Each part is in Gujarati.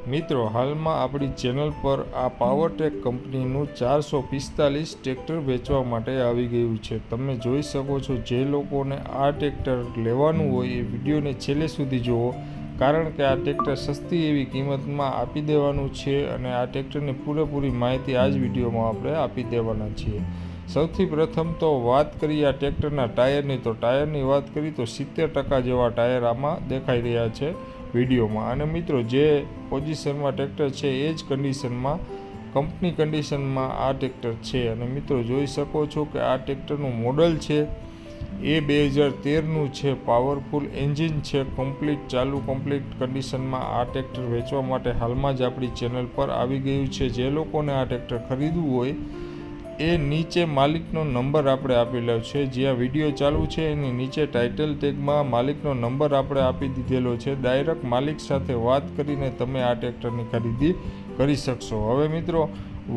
મિત્રો, હાલમાં આપણી ચેનલ પર આ પાવરટેક કંપનીનું 445 ટ્રેક્ટર વેચવા માટે આવી ગયું છે। તમે જોઈ શકો છો। જે લોકોને આ ટ્રેક્ટર લેવાનું હોય એ વિડીયોને છેલ્લે સુધી જુઓ, કારણ કે આ ટ્રેક્ટર સસ્તી એવી કિંમતમાં આપી દેવાનું છે અને આ ટ્રેક્ટરની પૂરેપૂરી માહિતી આ જ વિડીયોમાં આપણે આપી દેવાના છીએ। સૌથી પ્રથમ તો વાત કરીએ આ ટ્રેક્ટરના ટાયરની, તો ટાયરની વાત કરીએ તો 70% જેવા ટાયર આમાં દેખાઈ રહ્યા છે વિડીયોમાં। અને મિત્રો, જે પોઝિશનમાં ટ્રેક્ટર છે એ જ કન્ડિશનમાં, કંપની કન્ડિશનમાં આ ટ્રેક્ટર છે। અને મિત્રો જોઈ શકો છો કે આ ટ્રેક્ટરનું મોડલ છે એ 2013નું છે। પાવરફુલ એન્જિન છે, કમ્પ્લીટ ચાલુ કમ્પ્લીટ કન્ડિશનમાં આ ટ્રેક્ટર વેચવા માટે હાલમાં જ આપણી ચેનલ પર આવી ગયું છે। જે લોકોને આ ટ્રેક્ટર ખરીદવું હોય એ નીચે માલિકનો નંબર આપણે આપેલો છે, જ્યાં વિડીયો ચાલુ છે એની નીચે ટાઇટલ ટેગમાં માલિકનો નંબર આપણે આપી દીધેલો છે। ડાયરેક્ટ માલિક સાથે વાત કરીને તમે આ ટ્રેક્ટરની ખરીદી કરી શકશો। હવે મિત્રો,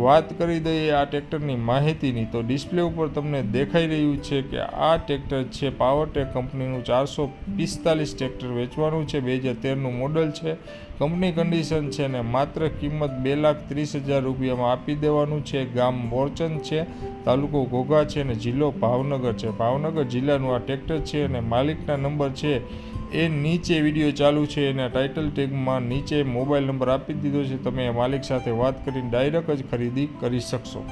વાત કરી દઈએ આ ટ્રેક્ટરની માહિતીની, તો ડિસ્પ્લે ઉપર તમને દેખાઈ રહ્યું છે કે આ ટ્રેક્ટર છે પાવરટેક કંપનીનું 445 ટ્રેક્ટર વેચવાનું છે। 2013નું મોડલ છે, કંપની કન્ડિશન છે અને માત્ર કિંમત 2,30,000 રૂપિયામાં આપી દેવાનું છે। ગામ બોરચંદ છે, તાલુકો ઘોઘા છે અને જિલ્લો ભાવનગર છે। ભાવનગર જિલ્લાનું આ ટ્રેક્ટર છે અને માલિકના નંબર છે એ નીચે વિડીયો ચાલુ છે એના ટાઇટલ ટેગમાં નીચે મોબાઈલ નંબર આપી દીધો છે। તમે માલિક સાથે વાત કરીને ડાયરેક્ટ જ ખરીદી કરી શકશો।